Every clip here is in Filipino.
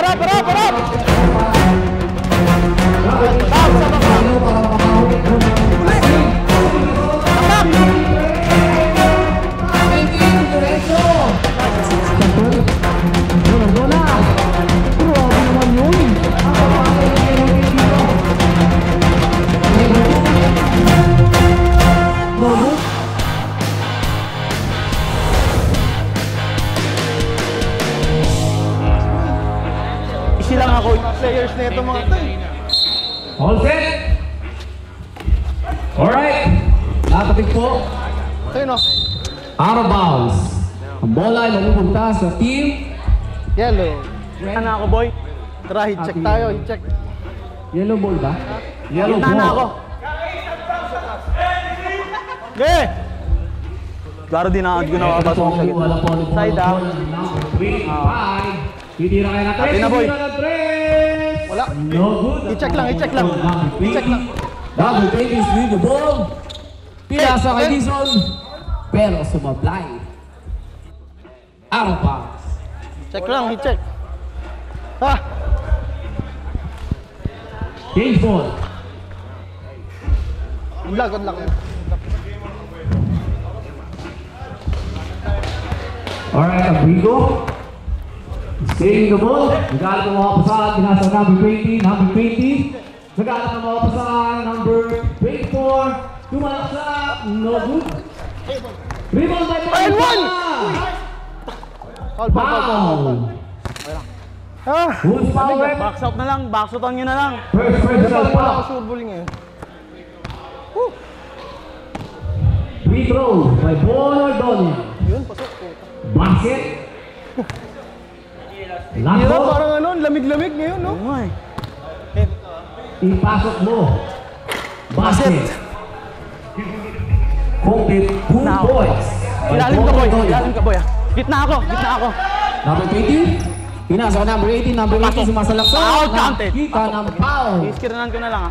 harap! Bang, sa baba! Easy lang ako yung players na ito mga tayo. All set? Alright. Nakatapik po. Ayun o. Out of bounds. Ang bola ay mapupunta sa team Yellow. Ano ako boy? Tara, hit-check tayo, hit-check. Yellow ball ba? Yellow Hit na ako. Okay! Klaro din na ako nakakabasok sa gitna. Side down. Titira kayo na 3. Atin na boy. Wala. No good. I-check lang. I-check lang. Double take is with the ball. Pinasa kay Dison. Pero sumablay. Out of bounds. Check lang, i-check. Ha! Change ball. Good luck. Alright, Abrigo. Staying the ball. Nagalat ng mga pasahan. Pinasa number 20. Nagalat ng mga pasahan. Number 24. Tumalaksak. No good. Rebound by And one! Foul. Who's foul? Box out na lang, box outan nyo na lang. First personal Wala foul. ako surbully ngayon. Free throw by Bonardoni. Yun, pasok po. Basket. Last Hirap, ball. parang ano, lamig-lamig ngayon, no? Ipasok mo. Basket. Complete 2 Now. points. Ilalim ka boy. Gitna ako. Number 20. Pinasa number 18. Number 18 sumasalaksa. Foul counted. Kita ng foul. Iskiranan ko na lang ha.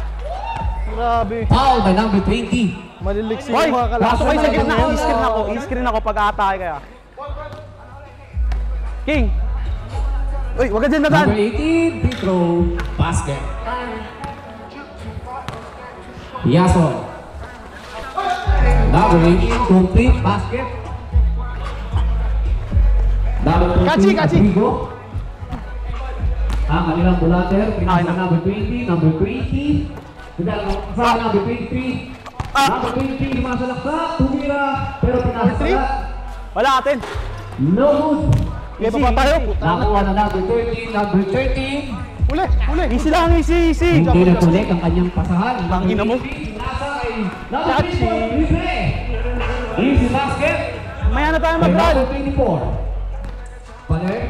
Grabe. Foul by number 20. Maliliksi Boy, yung mga kalaban. pasok kayo sa gitna. I-screen ako pag aatake kaya. King! Uy, wag ka dyan na Number 18. Free throw. Basket. Yason. Number 18. Complete basket. Number 14. Kachi. Abrigo. Ang kanilang bulater. Pinasa number 20. Number 20. Sa number 23. Number 23. Sumasalaksa. Tumira. Pero pinasa. Wala atin. No good. May pa tayo. Nakuha na number 13. Number 13. Uli. Easy lang, easy. Hindi na tulik ang kanyang pasahan. Ang ina mo. Kachi. Easy basket. Maya na tayo mag-run. Number 24. Paler.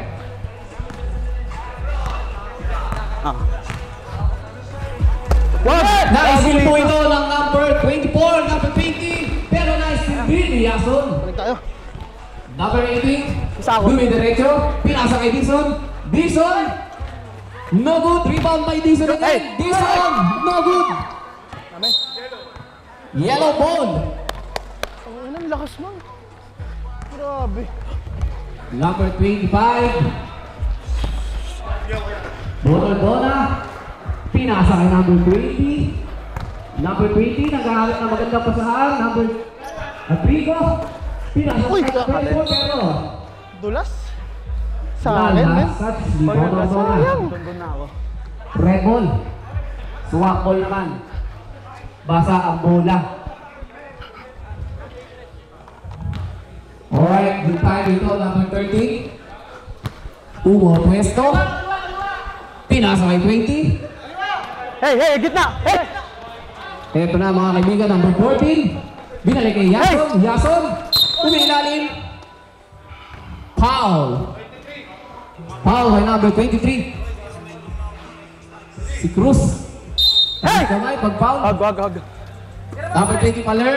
Nice steal po ito ng number 24, number 20. Pero nice steal din ni Yason. Balik tayo. Number 18. Isa ako. Dumidiretso. Pinasa kay Dison. No good. Rebound by Dison again. Dison. No good. Amen. Yellow ball. Ang inang lakas man. Grabe. Number 25. Bonardona. Pinasa kay number 20. Number 20. Naghahanap ng magandang pasahan. Number Abrigo. Pinasa Uy, kay kakalen. 24 pero Dulas. Sa akin, men. Sayang. Tundun na ako. Red ball. Swak ball naman. Basa ang bola. Alright, good time dito, number 30. Pwesto. Pinasa kay 20. Hey, gitna! Hey! Ito na mga kaibigan, number 14. Binalik kay Yason. Yason. Umilalim. Foul. Foul by number 23. Si Cruz. Hey! Kamay, pag-foul. Hag. Number 20, Paler.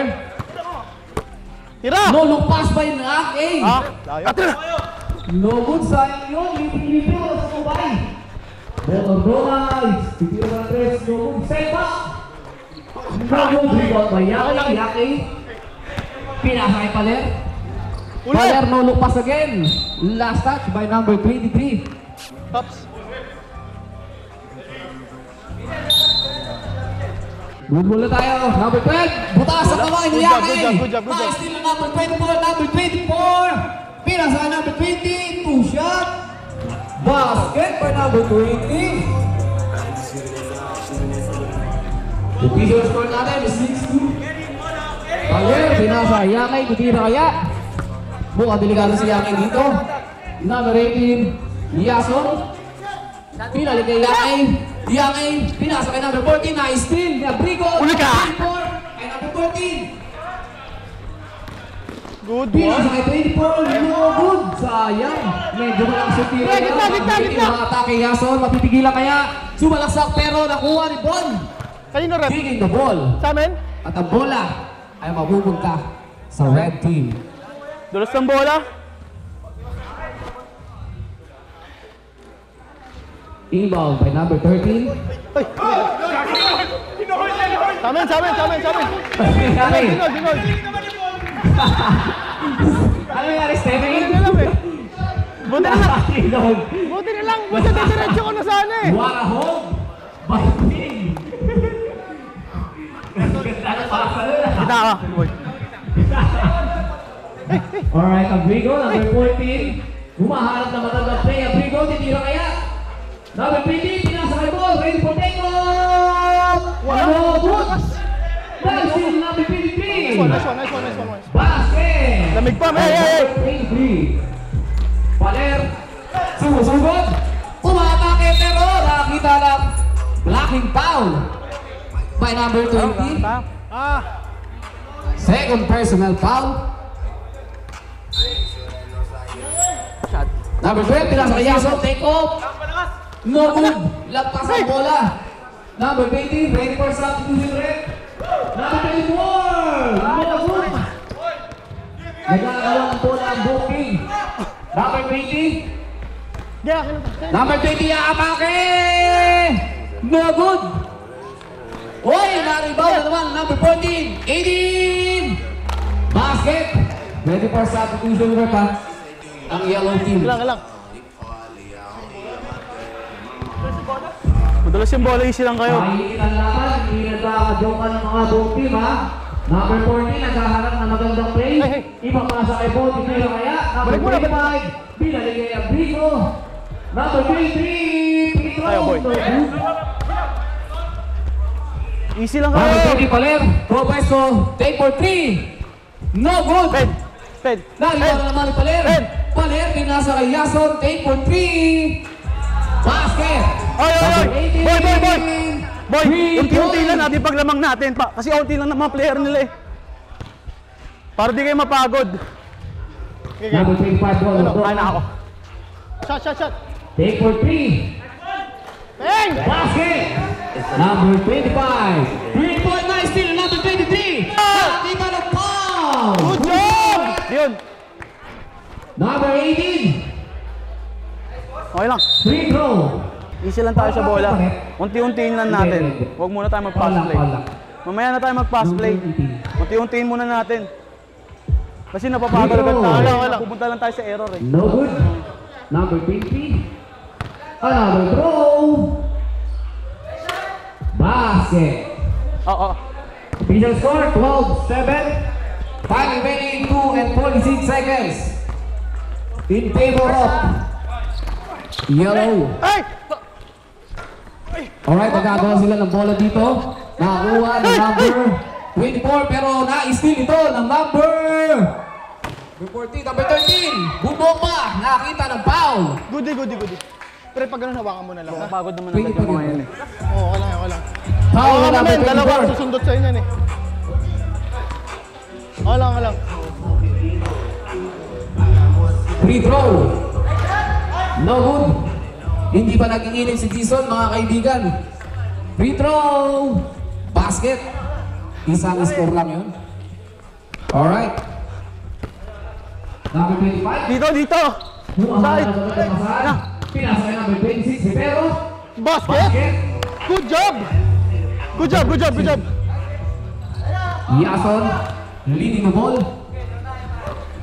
Tira! No look pass by Nak. Layo. Atira! No good, sayang yun. Lipi-lipi mo sa kubay. Bonardona. Titiro ng tres. No good, step up. No good, rebound by Yaki. Pinasa kay Paler. Paler, no look pass again. Last touch by number 23. Pops. Good ball na tayo. Number 12. Butas sa kamay ni Yaki. Good job. Nice steal ng number 24. Number 24. Pina sa number 20. Two shot. Basket for number 20. The visual score natin is 6-2. Paler, pinasa Yaki. Tutira kaya. Mukhang delikado si Yaki dito. Number 18. Yason. Pinalik kay Yaki. Yaki. Pinasa kay number 14. Nice steal. Nabrigo. Uli ka! Kay number 14. Good Pinasa one. kay 24. No good. Sayang. Medyo malang sutira. Gitna. Mga atake Yason. Mapipigilan kaya. Sumalaksak pero nakuha ni Bon. Kanino rep? Taking the ball. Sa amin? At ang bola ay mapupunta sa red team. Dulos ng bola. Inbound by number 13. Ay! Sa amin. Dinol. Ano nangyari, Stephen? Hindi alam eh. Buti na lang. Inbound. Buti na lang. Buti na diretso ko na sana eh. What a hold by Team. Kita ka. Boy. Alright, Abrigo, number 14. Humaharap na matandang play. Abrigo, titira kaya. Number 20, pinasa kay ball. Ready for take-off. Ano, good. Nice steal, number 23. Nice one. Basket. Lamig pa, hey. 23. Paler. Sumusugod. Umatake pero nakita ng blocking foul by number 20. Second personal foul. Number 12, pinasa kay Yason, take off. No good. Lagpas ang bola. Number 20, ready for substitution red. Number 24. No good. Nagkakaroon ng bola ang booking. Number 20. Number 20, atake. No good. Oy, na-rebound na naman. Number 14. 18. Basket. Ready for substitution red ha. Ang yellow team. Lang. Madalas yung bola, easy lang kayo. Mahihitan laban, hindi nagkakajokan ng mga buong team ha. Number 14, naghaharap na magandang play. Ibang pasa kay Bo, titira kaya. Number 25, binalik kay Abrigo. Number 23, Petro. Ayaw, boy. Easy lang Number kayo. 20, Paler. Propeso, take for 3. No good. Ped. Naligaw na naman ni Paler. Pen. Paler, pinasa kay Yason, take for 3. Basket. Boy. Boy, Three unti-unti points. lang natin paglamang natin pa. Kasi unti lang ng mga player nila eh. Para di kayo mapagod. Number 25, ball. Kaya na ako. Shot. Take for 3. Bang! Basket! Number 25. 3-point nice steal. Number 23. Nakita ng foul. Good job! Yun. Number 18. Okay lang. Free throw. Easy lang tayo sa bola. Unti-untiin lang natin. Huwag muna tayo mag-pass play. Mamaya na tayo mag-pass play. Unti-untiin muna natin. Kasi napapagod agad tayo. Pupunta lang tayo sa error eh. No good. Number 20. Another throw. Basket. Oo. Official score 12-7. Time remaining 2 and 46 seconds. In favor of yellow. Ay! Alright, magkagawa sila ng bola dito. Nakakuha ng number 24 pero na-steal ito ng number 14, number 13. Bumok pa, nakita ng foul. Goody. Pero pag ganun hawakan mo na lang. Napagod naman agad yung mga yan eh. Oo, wala lang. Foul na Oo, number naman, dalawa 24. susundot sa inyo eh. Wala lang. Free throw. No good. Hindi pa nag-iinit si Jason, mga kaibigan. Free throw. Basket. Isang score lang yun. Alright. Number 25. Dito. Side. Pinasa kay number 26. Rivero. Basket. Good job. Yason. Leading the ball.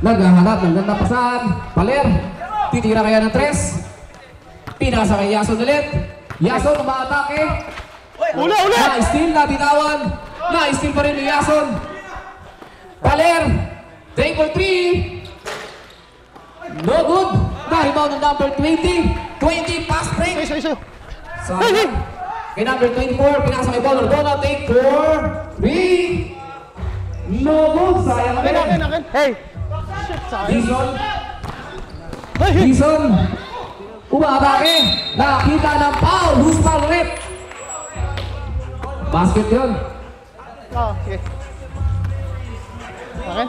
Naghahanap ng ganda pasahan. Paler. Titira kaya ng 3. Pinasa kay Yason ulit. Yason umaatake. Ula! Na-steal, nabitawan. Na-steal pa rin ni Yason. Baler. Take for 3. No good. Na-rebound ng number 20. 20, pass break. Sayang. Kay number 24, pinasa kay Paul Ordona. Take for 3. No good. Sayang ka rin. Hey! Dison. Umatake. Nakita ng foul. Who's foul ulit? Basket yun. Sige. Okay?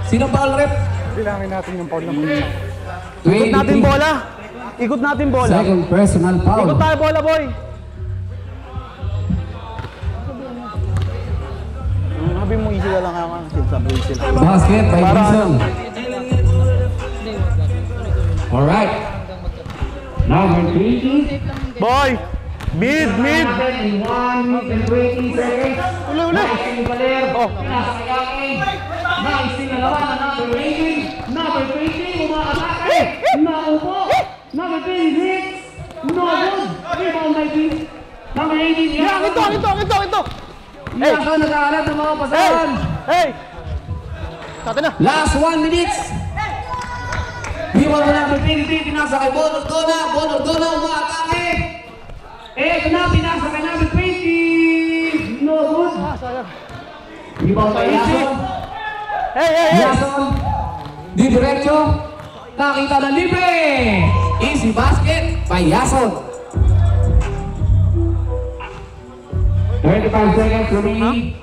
Sino foul rep? Bilangin natin yung foul ng Ikot natin bola! Ikot natin bola! Second personal foul. Ikot tayo bola, boy! Sabi mo easy ka lang ako. Sabi mo easy lang. Basket by Dison. Alright. Number 20. Boy! Mid! 1 minute and 20 seconds. Uli! Nice yung Baler. Pinasa kay Yaki. Nice yung nalawa na number 18. Number 20. Umaatake. Naupo. Number 26. No good. Rebound by Dison. Number 18. Ito! Yaka nag-aalat ng mga pasahan. Hey! Sate na! Last 1 minute. Rebound na number 23. Pinasa kay Bon Ordona. Bon Ordona umaatake. Ito na, pinasa kay number 20. No good. Sayang. Rebound by Yason. Hey! Yason. Di diretso. Nakita na libre. Easy basket by Yason. 25 seconds remaining.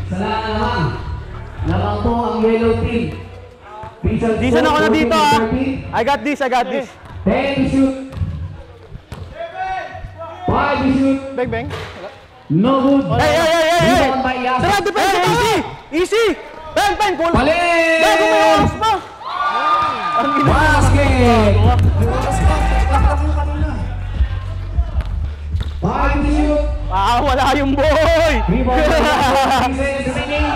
Salamat naman. Lamang po ang yellow team. Dison ako na dito ah! I got this! 10 to shoot. 5 to shoot. Bang! No good. Hey! Rebound by Yason. Sarap! Depensa tayo! Easy! Pen! Cool! Balik! Gago mo yung oras mo! Basket! 5 to shoot. Wala yung boy! Rebound by Yason. 3 seconds remaining.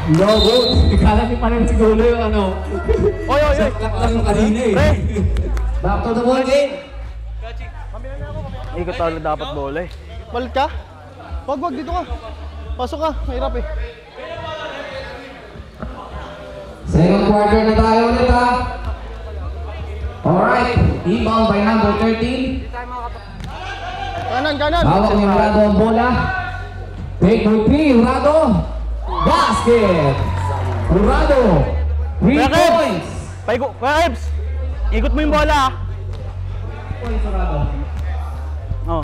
No good. Ikala niyo pa rin siguro yung ano. Oy! Laklas yung kanina eh. Pre! Back to the ball game. Ikot tayo dapat bola eh. Balik ka? Wag, dito ka. Pasok ka, mahirap eh. Second quarter na tayo ulit ha. Alright, inbound by number 13. Kanan! Hawak ni Urado ang bola. Take for 3, Urado. Basket! Urado, 3 Bakit? points. Ebs! Ikot mo yung bola ah! Points, Urado. Oh.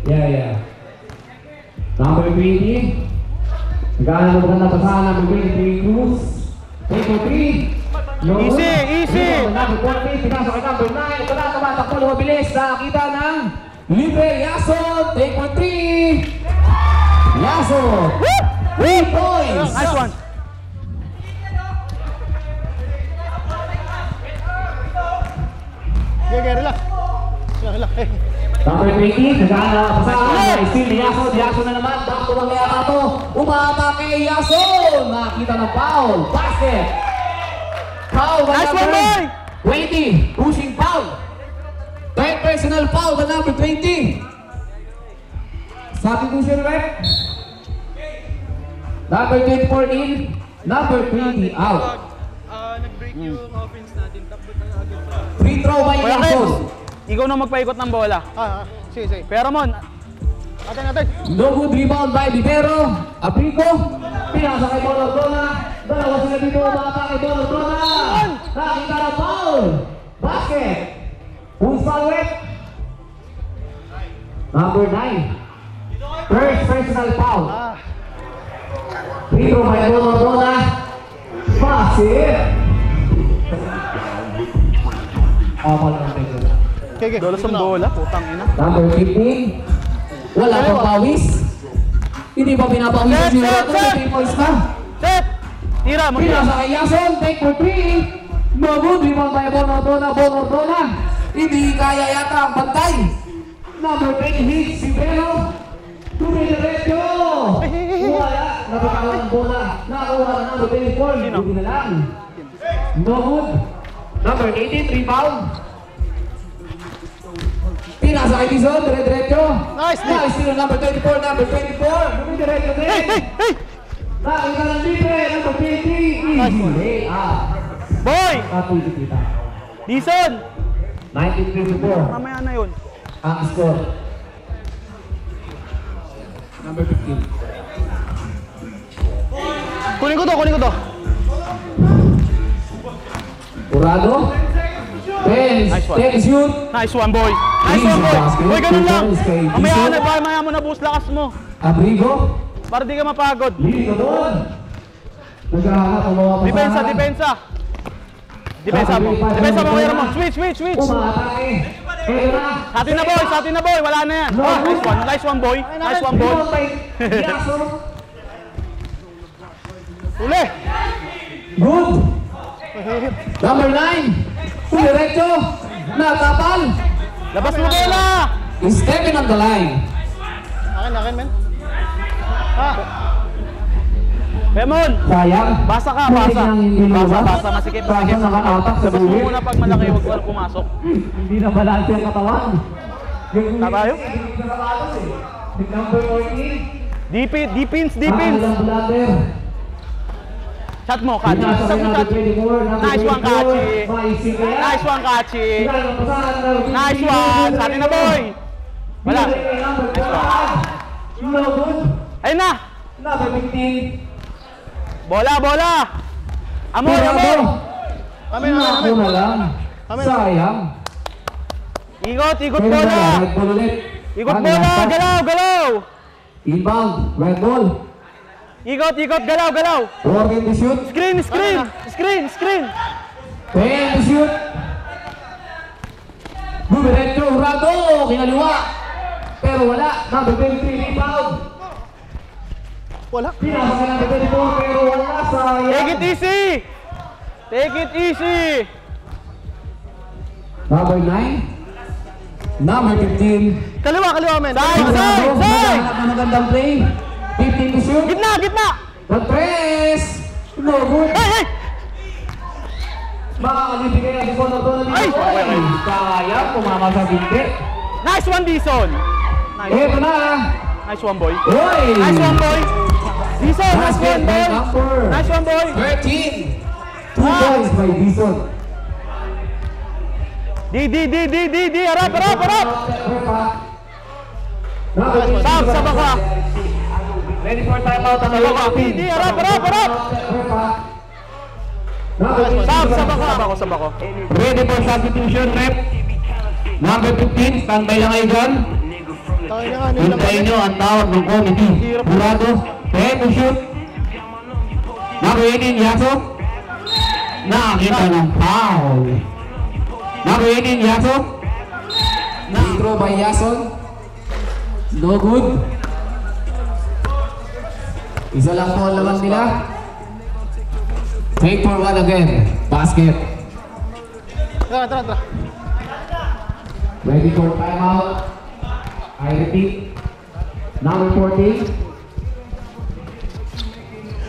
Yeah. Number 20. Nagkaalam mo maganda pasahan number 23, Cruz. Take for 3. No. Easy! Number 40, pinasok kay number 9. Ito na, tumatakbo, lumabilis. Nakakita ng libre, Yason. Take for 3. Yason. 3 points. Nice one! Relax. Number 20, nagkaalam pasahan. Still ni Yason. Yason na naman. Back to ang kaya to. Umatake Yason. Nakita ng foul. Basket. Foul by Nice one, number boy! 20. Pushing foul. Third personal foul by number 20. Substitution rep. Number 24 in. Number 20 out. Nag-break yung offense natin, tapos na agad sa... Free throw by Kuya Yason. Kebs! Ikaw na magpaikot ng bola. Sige. Pero mon, Natin. No good rebound by Vivero. Aprico. Pinasa kay Bon Ordona. Dalawa sila dito. Umata kay Bon Ordona. Nakita na foul. Basket. Who's foul rep? Number 9. First personal foul. Free throw by Bon Ordona. Basket. Pala ng tayo. Okay. dolos ng bola, putang ina. Number 15. Wala pang pawis. Hindi ba pinapawisan si Rato? May 3 points na. Set! Tira, Pinasa kay Yason. Take for 3. No good. Rebound by Bon Ordona. Hindi kaya yata ang bantay. Number 20 hits si Vero. Tumidiretso. Wala. Nabitawan ang bola. Nakuha na number 24. Hindi na lang. No good. Number 18 rebound. Pinasa kay Dizon, dire-diretso. Nice, Nice steal, number 24, number 24. Dumidiretso din. Hey! Nakita ng libre, number 23. Easy layup. Boy! Kapuli kita. Dison! 19-24. Mamaya na yun. Ang score. Number 15. Kunin ko to. Urado. Nice one. 10 shoot. Nice one, boy. Nice Easy one, boy. basket. Boy, ganun lang. Two points kay Mamaya mo na boost lakas mo. Abrigo. Para di ka mapagod. Lito doon. Naghahanap ang mga pasahan. Depensa mo. Depensa mo, kaya mo. Switch. Umatake. Ito na. Sa atin na, boy. Wala na yan. Oh, nice one, boy. Nice one, boy. Yaso. Uli! Good. Number 9. Diretso. Natapal. Labas mo bola. Stepping on the line. Akin, men. Lemon. Sayang. Basa ka. Masikip. Basa nakaatak sa Labas mo buwi. muna pag malaki, huwag ka pumasok. Hindi na balanse ang katawan. Tabayo? Number 14. Deepins. Ilang blunder. Shot mo, Kachi. Shot mo, Kachi. Nice one, Kachi. Nice one. Sa atin na, boy. Wala. Nice one. No good. Ayun na. Number 15. Bola. Amor. Kami Ako na lang. Sayang. Ikot Pwede bola. na, red ball ulit. Ikot bola. Galaw. Inbound, red ball. Ikot, galaw. Working the shoot. Screen. 10 to shoot. Dumiretso, Urado. Kinaliwa. Pero wala. Number 23, rebound. Wala. Pinasa ka number 24, pero wala. Sayang. Take it easy. Number 9. Number 15. Kaliwa, men. Side. Naghahanap ng magandang play. 15 to shoot. Gitna. The press. No good. Hey. Makakalipin kaya di ko na ito na Ay! Sayang, kumama sa binti. Nice one, Dison. Ito na. Nice one, boy. Uy! Nice one, boy. Dison, nice Basket one, by boy. number Nice one, boy. 13. 2 points by Dison. D. Harap. Sa baka. Ready for timeout ang D, harap. Sa bako. Ready for substitution, rep. Number 15, standby lang kayo dyan. Hintayin nyo ang tawag ng committee. Burado, 10 to shoot. Number 18, Yaso. Nakakita ng foul. Number 18, Yaso. Throw by Yason. No good. Isa lang po ang laman nila. Take for one again. Basket. Tara. Ready for timeout. I repeat. Number 14.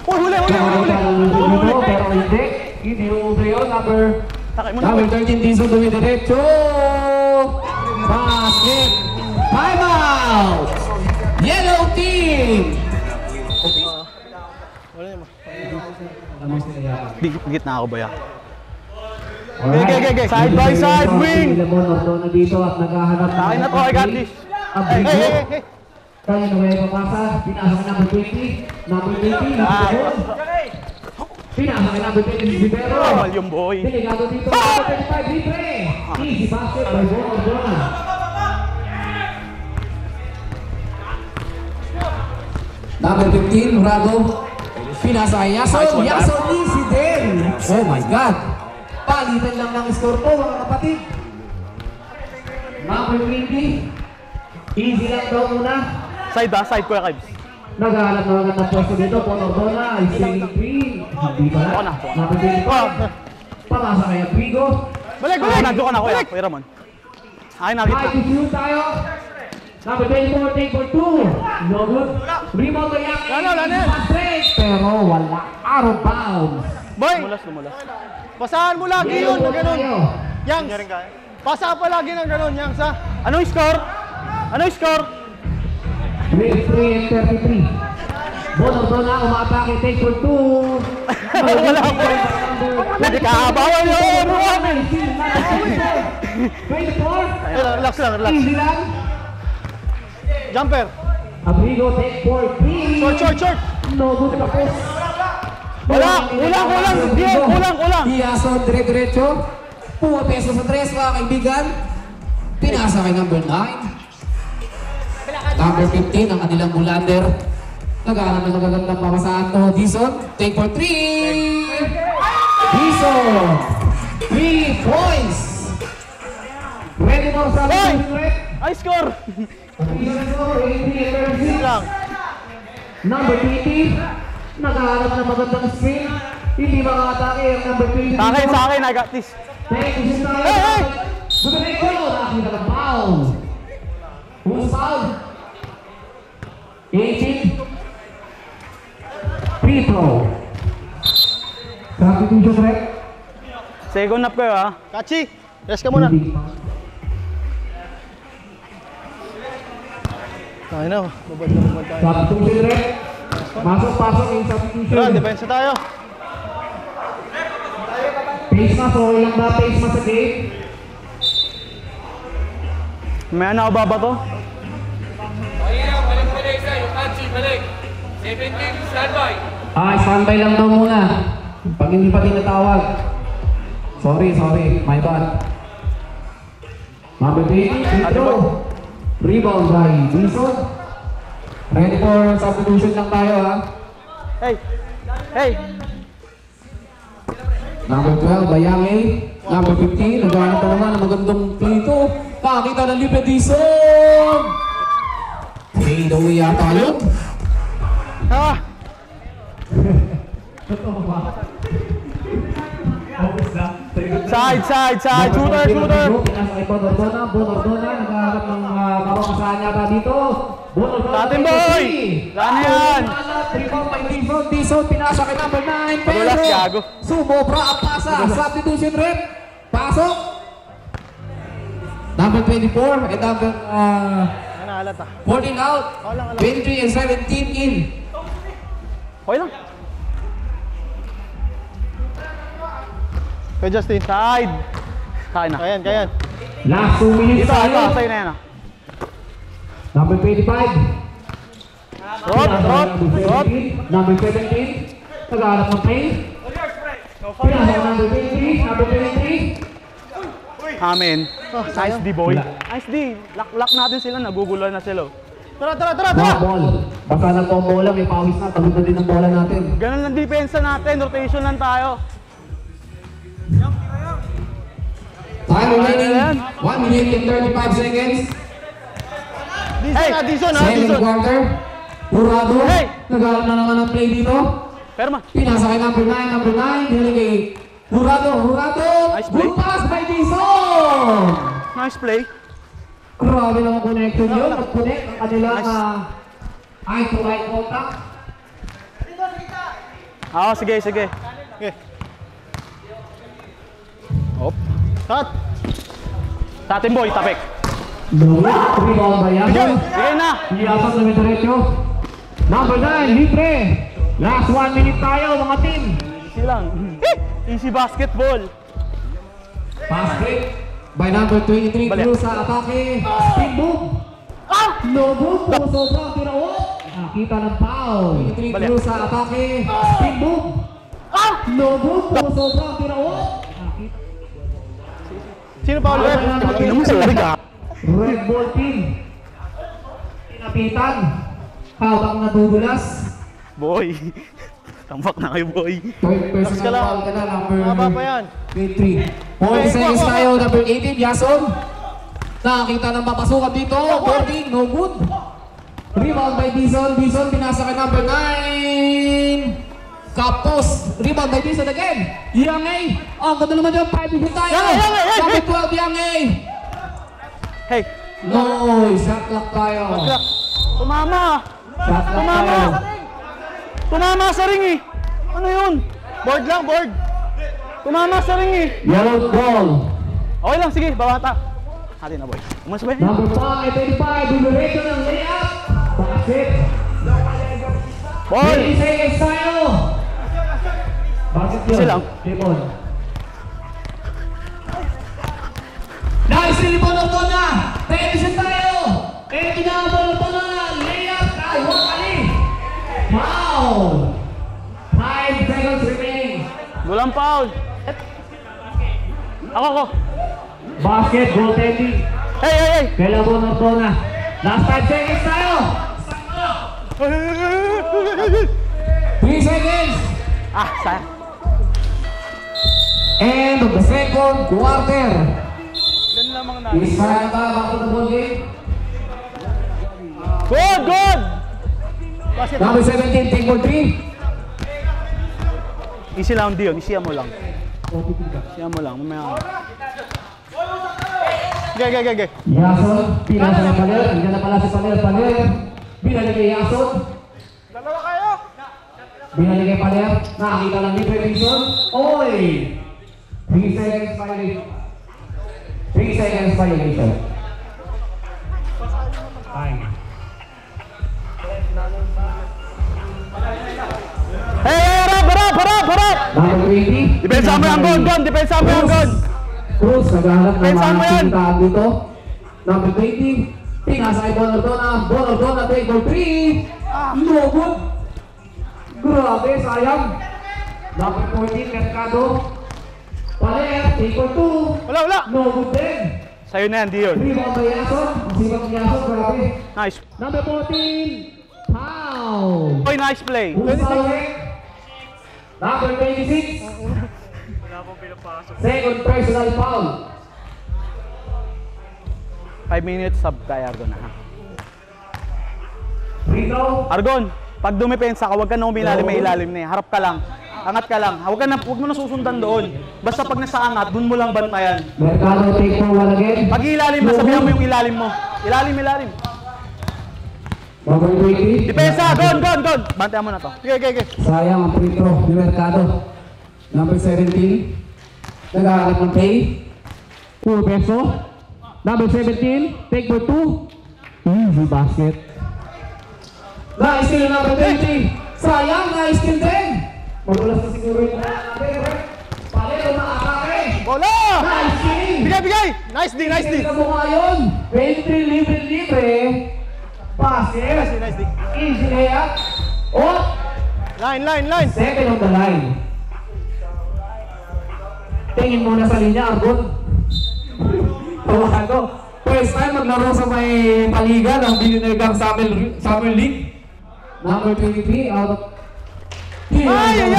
Huli. Dito, pero hindi. Hindi umubre yun. Number 13, Dizon dumidiretso. Basket. Timeout. Yellow team. Gitna ako ba yan? Alright. Side by side, wing. Lemon Ordona dito at naghahanap ng Akin na to, I got this. Abrigo. Hey. Kaya na may papasa. Pinasa ka number 20. Number 20. Pinasa ka number 20. Libero. Normal yung boy. Delegado dito. Number 25. Libre. Easy basket by Lemon Ordona. Number 15. Rado. Pinasa kay Yason. Yason easy din. Oh my God. Palitan lang ng score po mga kapatid. Number 20. Easy lang daw muna. Side ko ya, Kibs. Naghahanap na agad ng pwesto dito. Ponordona is saying 3. Hindi pa Ako na. na. Number 24. Pamasa kay Abrigo. Balik! Nandun ka na, Kuya Ramon. Akin na, gitna. 5 to shoot tayo. Number 24, take for 2. No good. Rebound kay Yaki. Lano. Fast break. Pero wala. Out of bounds. Boy, Lumulas. basahan mo lagi yun na ganun. tayo. Yang, pasa pa lagi ng ganun, Yang, sa. Anong score? Anong score? 23 and 33. Bonordona umatake, take for 2. Wala ko. Nagkakabawal yun! 24. Relax lang, relax. Easy lang. Jumper. Abrigo, take for 3. Short. No good tapos. Kulang! Diyan, kulang! Iason, dire-diretso. Puro peso sa 3, mga kaibigan. Pinasa kay number 9. Number 15, ang kanilang bulander. Naghahanap ng magagandang pamasaan to. Dison, take for 3. Dison, 3 points. Ready for sa Hoy! Ay, score! Lang. Number 20. Naghahanap ng magandang screen. Hindi makakatake ang number 20. Sa akin, I got this. Thank you, Sister. Hey! Bukaneko, nakakita ng foul. Who's foul? 18. Free throw. Substitution rep. Second up kayo, ha? Kachi, rest ka muna. Tayo na, babad tayo. Substitution rep. Pasok yung substitution. Tara, depensa tayo. Face mask, okay lang ba? Face mask sa game. May ano ba to? Balik sa'yo, Kachi, balik. 17, standby. Standby lang daw muna. Pag hindi pa tinatawag. Sorry, my bad. Number 20, free throw. Rebound by Dison. Ready for substitution lang tayo, ha? Hey! Number 12, Bayangi. Number 15, naghahanap na naman ng magandang play ito. Pakita ng libre Dison! Fade away yata yun. Ah! Side! Shooter! Pinasa kay Bonordona, naghahanap ng kapapasahan yata dito. Bonordona, Tatin boy! Gana yan! Rebound by Dison, pinasa kay number 9. Padulas, gago. Sumobra ang pasa. Substitution rep. Pasok. Number 24 and number Ano halata? 14 out. 23 and 17 in. Okay lang. Kay Justin. Side! Kaya na. Kayan. Last 2 minutes Ito, tayo. sa'yo na yan, ah. Number 25. Rod! Number 17. Naghahanap ng play. Pinasa kay number 23. Number 23. Amen. Nice D, boy. Nice D. Lock natin sila. Nagugulan na sila. Tara! Mga ball. Basta nagpong bola, may pawis na. Tagod na din ang bola natin. Ganun lang depensa natin. Rotation lang tayo. Time remaining Ayan. 1 minute and 35 seconds. Dison. Second quarter. Purado. Hey! Naghahanap na naman ng play dito. Perma. Pinasa kay number 9. Dili kay Purado. Nice play. Good pass by Dison. Nice play. Grabe lang ang connection yun. Nag-connect ang kanilang eye-to-eye contact. Sige. Okay. Hop. Cut. Sa atin, boy. Tapik. Rebound by Yason. Sige na. Yason na may diretso. Number 9, libre. Last 1 minute tayo, mga team. Easy lang. Easy basketball. Basket. By number 23, Balik. Cruz sa atake. Spin move. No move. Kung sobrang tinawa. Nakita ng foul. 23, Balik. Cruz sa atake. Spin move. No move. Kung sobrang tinawa. Sino pa ulit? Tingnan mo sa larig, ah. Red ball team. Tinapitan. Hawak na dudulas. Boy. Tambak na kayo, boy. Third ka personal lang. foul ka na, number Maba pa yan. 23. 40 seconds tayo, number 18, Yason. Nakakita ng mapasukan dito. Boarding, no good. Rebound by Dison. Dison pinasa kay number 9. Kapos. Rebound by Dison again. Yangay. Ang ganda naman yung 5 minutes tayo. Yangay. Number 12, Yangay. Hey. No, shot clock tayo. Tumama. Shot clock tayo. Tumama sa ring, eh. Ano yun? Board lang, board. Tumama sa ring, eh. Yellow ball. Okay lang, sige. Bawata. Hati na, boy. Umas ba yan? Number 5, 25, dumiretso ng layup. Basket. Ball! 20 seconds tayo. Basket yun. Isa lang. Tipon. Nice, Filipon na. Tension tayo. And kinabal na. Layup. Ay, wakali. Foul. 5 seconds remaining. Walang foul. Ako. Basket, goaltending. Hey! Kailan mo na. Last 5 seconds tayo. 3 seconds. Ah, sayang. End of the second quarter. Yan lamang na. Israel ka, back to the ball game. Good! Number 17, take ball 3. Easy lang, Dion. Isiya mo lang. Mamaya. Okay. Yason, pinasa ng Paler. Andiyan na pala si Paler. Binaligay Yason. Dalawa kayo! Binaligay Paler. Nakakita lang ni Prevision. Oy! 3 seconds violation. Hey! Harap! Number 20. Depensa mo yung gun! Cruz, naghahanap ng Pensa mo mga yan. sintaan dito. Number 20. Pinasa kay Bonordona. Take ball 3. No good. Grabe, sayang. Number 14, Mercado. Paler, take ball 2. Wala! No good din. Sa'yo na yan, Dion. Rebound by Yason. Sibak ni Yason, grabe. Nice. Number 14, foul. Boy, nice play. Usawek. Number 26. Second personal foul. 5 minutes sub kay Argon na, ha? Free throw. Argon, pag dumipensa ka, huwag ka na umilalim, may ilalim na eh. Harap ka lang. Angat ka lang. Huwag mo na susundan doon. Basta pag nasa angat, doon mo lang bantayan. Mercado take for one again. Pag ilalim, masabihan mo yung ilalim mo. Ilalim. Number 20. Depensa, gon! Bantayan mo na to. Okay. Sayang ang free throw ni Mercado. Number 17. Nag-aaral ng pay. Puro peso. Number 17. Take for 2. Easy basket. Nice steal number 20. Sayang, nice steal din. Magulas na siguro yung natin. Palero na atake. Bola! Nice steal. Bigay! Nice D! Hindi ka mukha yun. 20 libre. Basket. Nice D! Easy layup. Oh! Line! Second on the line. Tingin muna sa linya, Argon. Tawakan ko. First time maglaro sa may paliga ng Billionaire Summer League. Number 23 out of... Ay!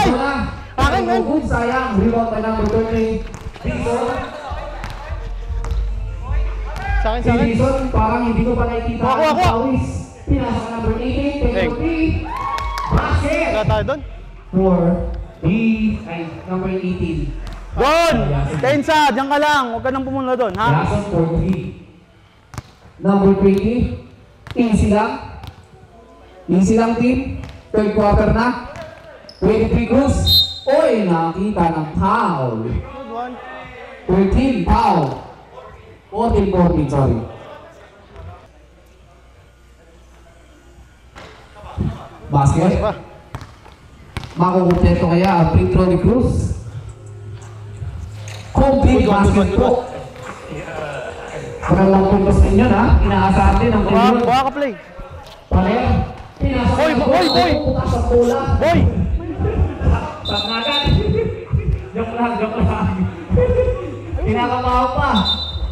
Akin, man! Sayang. Rebound by number 30. Dixon. Sa akin. Si Dixon, parang hindi ko pa nakikita Ako. ang pawis. Pinasa ka number 18. Take 3. Basket! Wala tayo doon. For number 18. Gon! Depensa, diyan ka lang. Huwag ka nang pumunta doon, ha? Yason for 3. Number 20. Easy lang team. Third quarter na. 23 Cruz. Oy, nakita ng foul. Good one. 13 foul. 14, sorry. Basket. Makukumpleto kaya ang free throw ni Cruz. Complete basket po. Parang lang puntos din yun, ha? Inaasahan din ang ganyan. Buha ka play. Paler. Pinasa Boy! Putas ang pula. Boy! Pagnagan. Joke lang. Pinakabaho pa.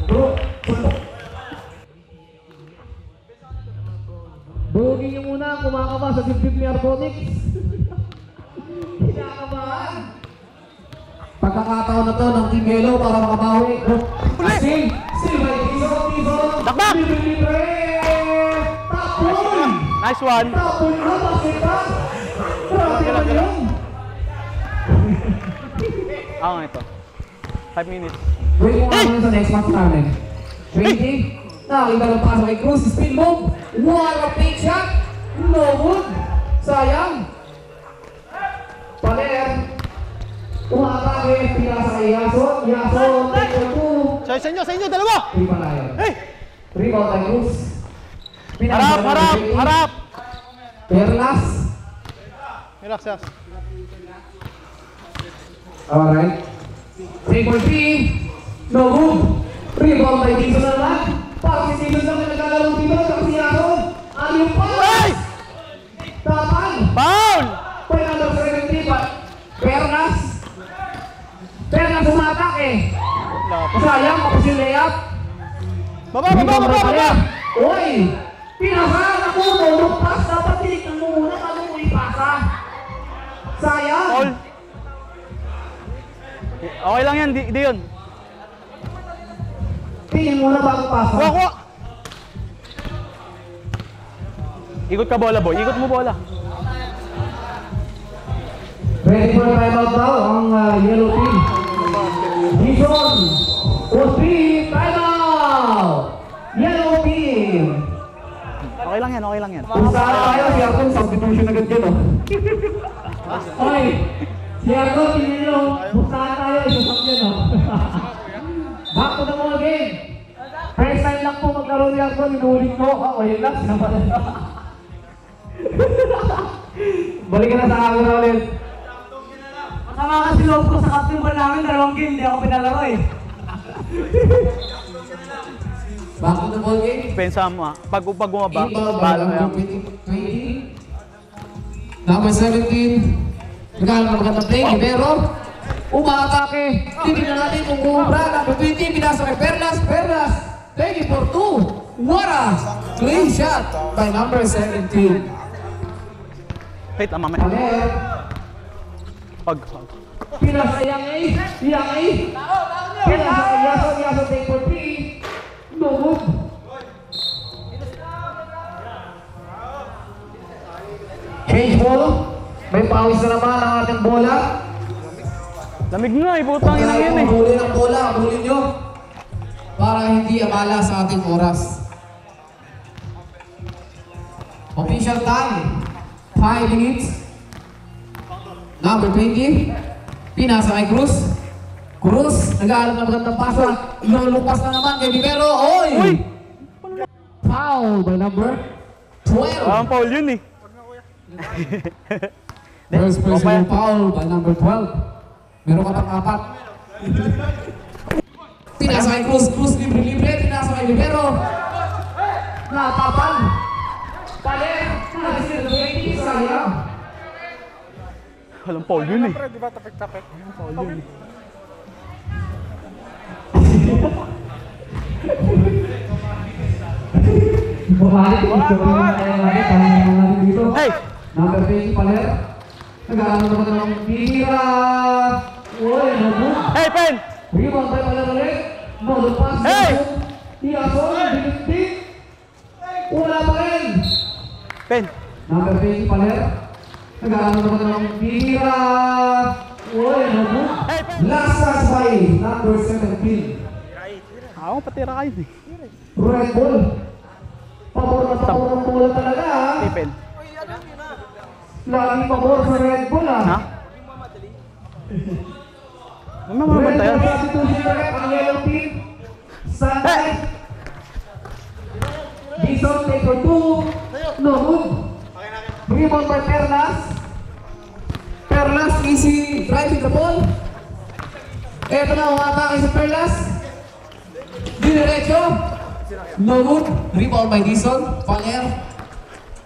Bro. Bugin niyo muna ang kumakaba sa dibdib ni Arconics. Kinakabahan. Pagkakataon na to ng Team Yellow para makabawi. Sing by Dizon. Dakdak! Libre! Tapon! Nice one. Tapon na, basket pa! Grabe naman yun! Ako nga ito. 5 minutes. Wait mo nga sa next match namin. 20. Nakakita ng paso kay Cruz. Spin move. What a fake shot! No good! Sayang! Paler! Umatake, pinasa kay Yason. Yason, take for 2. Sa inyo, dalawa! Three palayan. Hey! Rebound by Cruz. Harap, harap, harap! Perlas. Relax. Alright. 3-3. No good. Rebound by Dixon naman. Pag si Dixon naman nagkagalong dito. Tapos si Aaron. Yung pass. Hey! Tapan. Foul! Point number 70 pa. Perlas. Perlas umatak eh. Sayang, tapos yung layup. Baba! Uy! Pinasa! Ako, tulog pass. Dapat tiniktan mo muna bago mo ipasa. Sayang. Foul! Okay lang yan, di yun. Tingin muna bago pasa. Kuha! Ikot ka bola, boy. Ikot mo bola. Ready for timeout daw ang yellow team. Dixon! O3, timeout! Yellow team! Okay lang yan. Kung saan tayo, si Arton, substitution agad yun, oh. Oy! Si Arton, pinilo. Kung saan tayo, isusap yun, oh. Back to the ball game. First time lang po maglaro ni Arton, inulit ko. Yun lang, sinabalan na. Balik ka na sa camera ulit. Masama kasi loob ko sa captain ball namin, 2 game, hindi ako pinalaro eh. Back to the ball game. Pensa mo, pag bumaba, Inbound by bala mo yan. number 20. Number 17. Nagkaroon ng magandang play, pero umaatake. Tingnan natin kung kumubra. Number 20, pinasa kay Perlas. Perlas, taking for 2. What a clean shot by number 17. Wait, mamaya. Paler. Pag. Pinasa yang A. Pinasa kay Yaso take for 3. No good. Change ball. May pawis na naman ang ating bola. Lamig na, putang ina yan eh. Huli ng bola, huli nyo. Para hindi abala sa ating oras. Official time. 5 minutes. Number 20. Pinasa kay Cruz. Cruz, nag-aalap ng magandang pasa. Ilulupas na naman kay Vivero. Oy! Uy! Foul by number 12. Ang foul yun eh. First personal foul by number 12. Meron ka pang 4. Pinasa kay Cruz. Cruz libre-libre. Pinasa kay Vivero. Natapan. Paler. Pinasa kay 20. Sayang. Walang foul yun eh. Di ba tapik-tapik? Bumalik. Natin dito. Hey! Number 20, Paler. Nag-aaral naman ng tira. Uy, no good. Hey, Pen! Rebound by Paler ulit. No, the pass. Hey! Tiason, binig-big. Wala pa rin. Pen! Number 20, Paler. Nag-aaral naman ng tira. Uy, no good. Hey, Pen! Last pass by number 17. Ako, patira kayo eh. Red ball. Pabor na pabor ang bola talaga, ha? Hey, Pen. Laging pabor sa red ball, ha? Ha? Mamamabanta yan. Ang yellow team. Sunday. Dixon take for 2. No good. Rebound by Perlas. Perlas, easy driving the ball. Eto na, umatake si Perlas. Diretso. No good. Rebound by Dixon. Paler.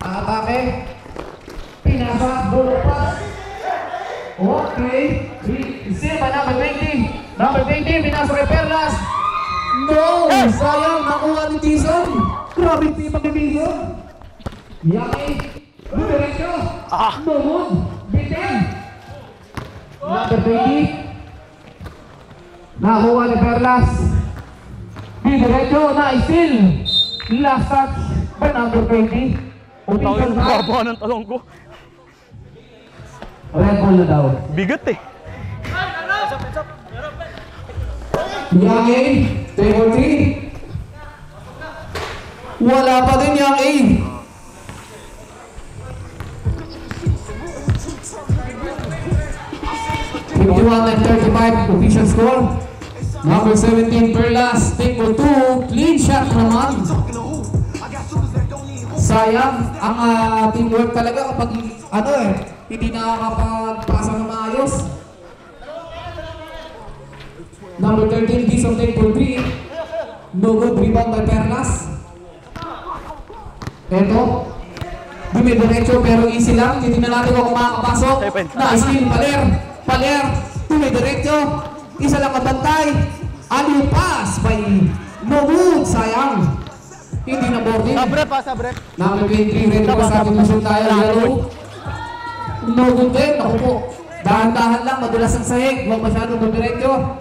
Atake. Pinasa, ball pass. Okay. Still by number 20. Number 20, pinasa kay Perlas. No! Sayang, nakuha ni Dixon. Grabe team ang division. Yaki. Diretso. No good. Bitin. Number 20. Nakuha ni Perlas. Diretso na still. Last touch by number 20. Putang ina, baba ng talong ko. Red ball na daw. Bigat eh. Yang A, table 3. Wala pa din Yang A. $51-35 official score. Number 17, Perlas, table 2, clean shot naman. Sayang, ang teamwork talaga kapag hindi nakakapagpasa ng maayos. Number 13, Bison, table 3, no good rebound by Perlas. Eto, dumidiretso pero easy lang, hindi na natin kung makakapasok. Na-steal, Paler, dumidiretso. Isa lang kabantay. Alley pass by Nowood. Sayang. Hindi na boarding. Sabre. Number 23, ready pa sa ating mission tayo. Yellow. Nowood din. Ako po. Dahan-dahan lang. Madulas ang sahig. Huwag masyadong dumiretso.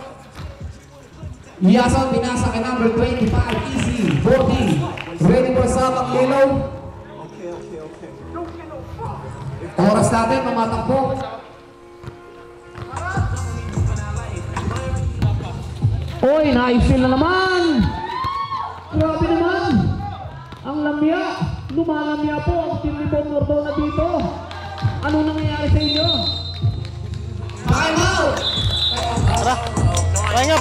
Yason, binasa kay number 25. Easy. Boarding. Ready for sabang yellow. Oras natin. Mamatakbo. Oy, na-steal na naman! Grabe naman! Ang lamya! Lumalamya po ang team ni Bon Nordona dito. Ano nangyayari sa inyo? Time out! Pahinga.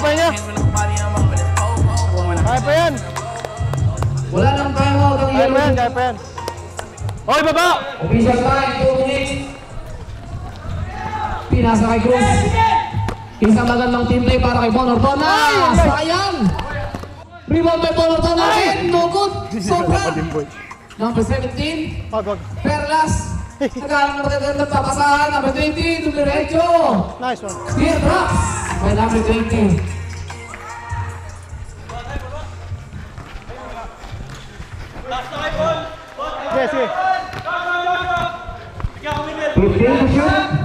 Kaya pa yan. Wala nang time out ang yellow. Kaya pa yan. Hoy, baba! Official time, 2 minutes. Pinasa kay Cruz. Isang magandang team play para kay Bon Nordona. Sayang! Rebound by Bon Nordona. No good. Sobra. Number 17. Perlas. Nagkaroon ng papasahan. Number 20. Dumiretso. Nice one. Spear drops by number 20. Yes. 15 to shoot.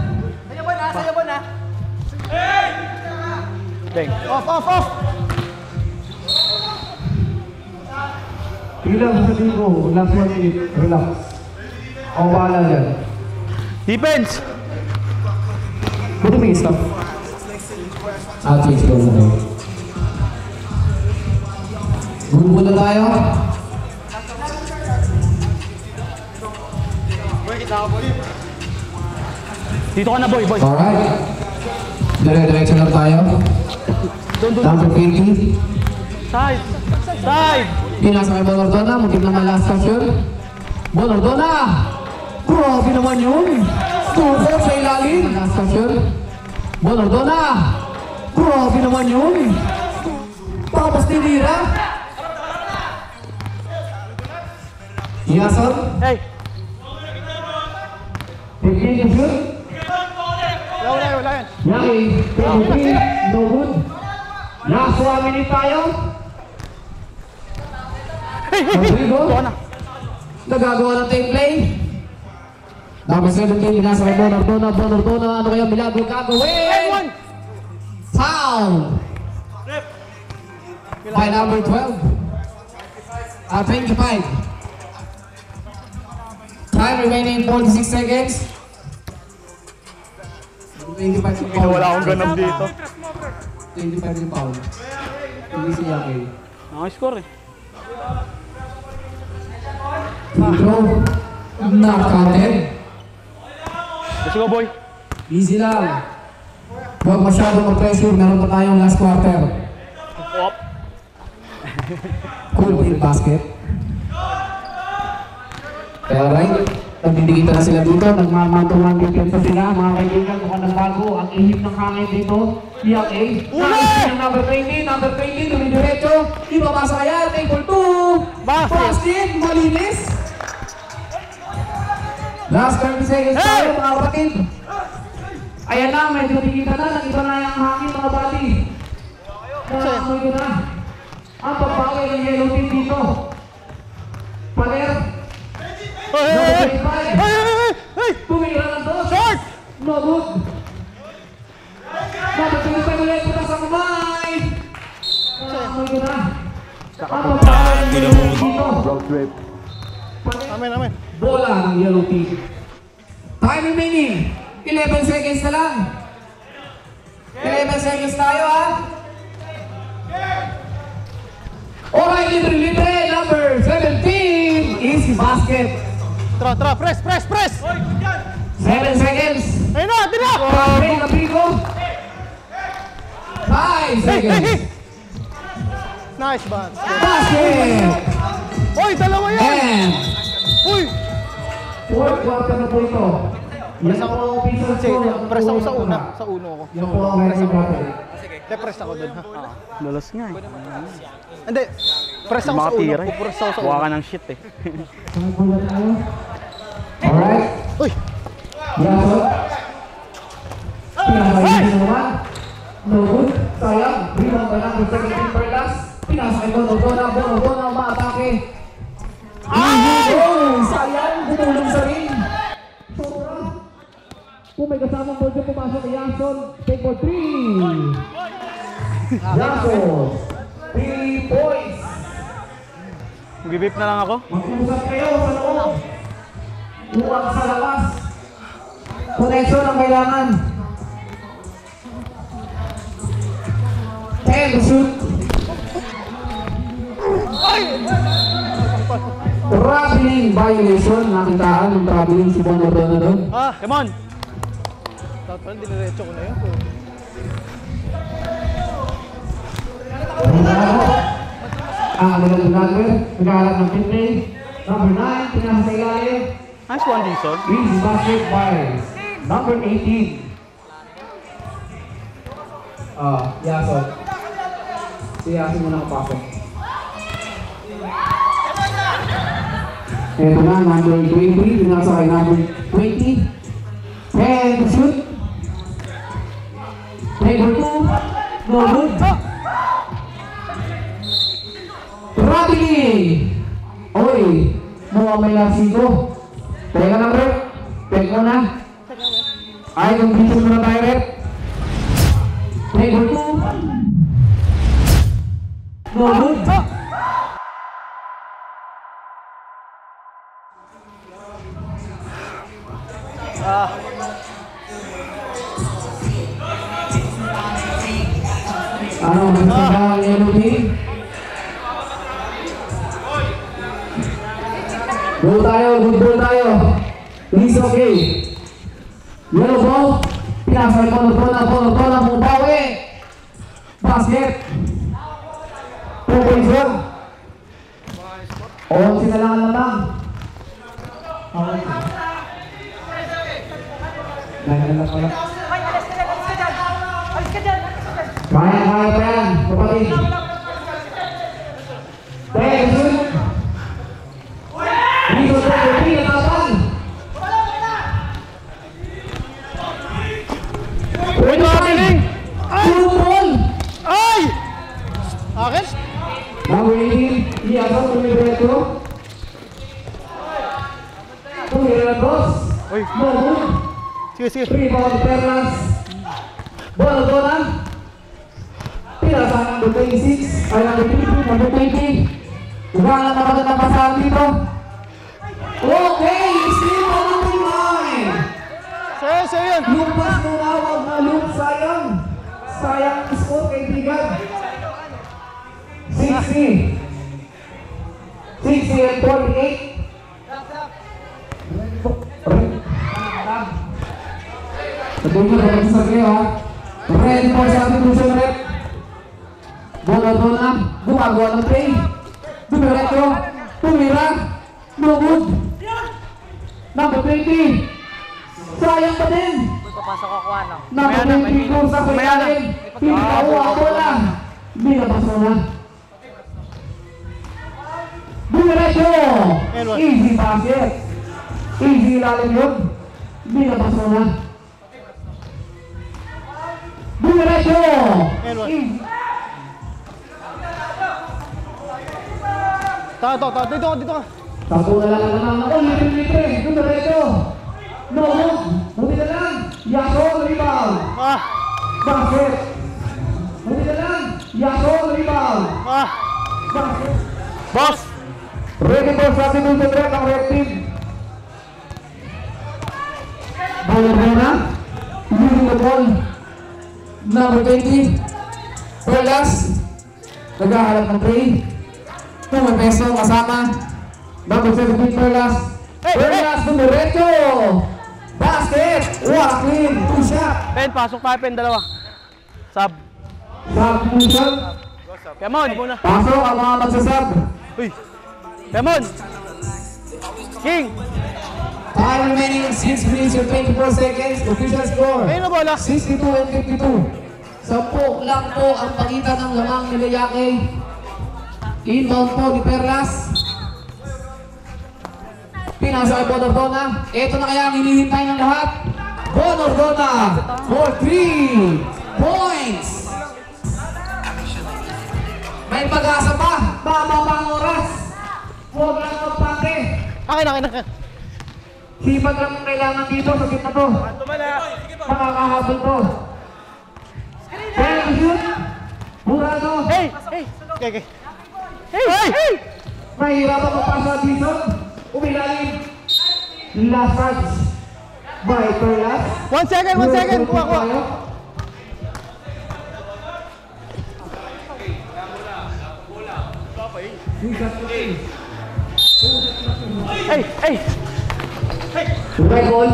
Deng. Off. Bilang sa team ko, last 1 minute, relax. Ang bahala dyan. Defense! Buto may stop. Change ko na. Muna tayo. Dito ka na, boy. Alright. Dire-diretso lang tayo. Number 20. Side! Pinasa kay Bon Nordona. Mungkin naman last question. Bon Nordona! Grabe naman yun. 2-4 sa ilalim. Last question. Bon Nordona! Grabe naman yun. Tapos tinira. Yason. Hey! 15 to shoot. Wala yan. Yaki, 23, no good. Last 1 minute tayo. Rodrigo. Nagagawa ng take play. Number 17, binasa kay Bon Nordona. Bon Nordona, ano kaya milagro gagawin? Foul! By number 12. 25. Time remaining 46 seconds. 25 yung foul. Wala akong ganap dito. 25 yung foul. Hindi si Yaki. Nakascore eh. Free throw. Not counted. Let's go, boy. Easy lang. Huwag masyadong mag-pressure. Meron pa tayong last quarter. Op. Cool in basket. Kaya right, nagdidikitan na sila dito. Nagmamantuman defense na sila. Mga kaibigan, mukhang nagbago. Ang ihip ng hangin dito. Iyak eh. Number 20, dumidiretso. Ibabasa kaya. Table 2. Basket. Malinis. Last 30 seconds tayo, mga kapatid. Ayan na, medyo dikita na. Nag-iba na yung hangin, mga bati. Nakamoy ko na. Ang pagpawin ng yellow team dito. Paler. Pumira ng dos. Short! No good. Number 25 ulit, putas ang kamay. Nakamoy ko na. Ang pagpawin ng yellow team dito. Road trip. Amen. Bola ng yellow team. Time remaining. 11 seconds na lang. 11 seconds tayo, ha? Alright, libre. Number 17. Easy basket. Tra. Press. 7 seconds. Ayun na, tira! Nabigo. 5 seconds. Nice bounce. Basket! Hoy, dalawa yan! And Hoy! Fourth quarter na po ito. Yan po ang official score. Press ako sa una. Sa uno ako. Yan po ang meron natin. Press ako dun, ha? Dalas nga eh. Hindi. Press ako sa uno. Makatira eh. Pupress ako sa Kuha ka uno. ng shit eh. Alright. Uy! Yaso. Pinakainis naman. No good. Sayang. Rebound by number 17 Perlas. Pinasakay ko. Bonodona umaatake. Sayang. Bumulong sa ring. Sobra. Kung may kasamang ball dyan pumasok kay Yason. Take for 3. Yason. 3 points. Mag-bip na lang ako. Mag-usap kayo sa loob. Huwag sa labas. Connection ang kailangan. 10 shoot. Traveling violation. Nakitaan ng traveling si Bonodona doon. Ah! Come on! Dapat pala, diniretso ko na yun. Ang nagagawin. Nagkaharap ng pinay. Number 9. Pinasa sa ilalim. Nice one, Dison. Easy basket by number 18. Yason. Si Yason muna kapasok. Ito na, number 20. Pinasa kay number 20. And shoot. Number 2. No good. Traveling. Oy, mga may lasigo. Teka lang, Rep. Teka na. Ay, condition mo na tayo, Rep. Number 2. No good. Ano, magsasabi ang yellow team? Go tayo, good ball tayo. Please, okay. Yellow ball. Pinasay Bonodona, Mubawi. Basket. 2 points lang. O, sinalangan lang. Okay. Dahil lang pala. Kaya pa yan, kapatid. Thank you. Dito sa Pilipinas naman. Uy, traveling! Football. Ay! Akin? Number 18, Yason Tumiretro. Tumiretros. Uy. Mogun. Sige. Rebound Perlas. Bonodona. Pinasa number 26. Ay, number 20. Number 20. Ugalan na magandang pasahan dito. Okay, still on number 9. Sa'yo yan. Lumpas muna, wag na loop, sayang. Sayang ang score, kaibigan. 60 and 48. Natuloy na rin sa kayo, ha? Ready for substitution rep. Bonodona, gumagawa ng play. Dumiretso, tumira, no good. Number 20. Sayang pa din. Number 20 ko sa kayanin. Pinakawa ako lang. Binabas mo na. Dumiretso. Easy basket. Easy lalim yun. Binabas mo na. Dumiretso. Easy. Dito ka. Tapo na lang naman ako, libre. Dumiretso. No good. Buti na lang. Yason, rebound. Ah! Basket. Buti na lang. Yason, rebound. Ah! Basket. Boss! Ready for substitution rep ang red team. Bonodona. Using the ball. Number 20. Perlas. Naghahalap ng tray. Tumay peso kasama. Number 17 Perlas. Perlas dumiretso. Basket. Walk in. 2 shot. Pen, pasok tayo, Pen, dalawa. Sub. Substitution. Come on! Pasok ang mga magsasab. Uy! Come on! King! Time remaining 6 minutes and 24 seconds. Official score. Ayun na bola. 62 and 52. 10 lang po ang pagitan ng lamang ni Layake. Inbound po ni Perlas. Pinasa kay Bonordona. Ito na kaya ang hinihintay ng lahat. Bonordona for 3 points. May pag-asa pa. Tama pa ang oras. Huwag lang magpante. Akin. Sipag lang ang kailangan dito sa gitna to. Makakahabol to. Kaya shoot. Murado. Hey! Okay. Hey! Mahirapan magpasa dito. Umilalim. Last touch by Perlas. 1 second. Kuha. Hey! Right ball.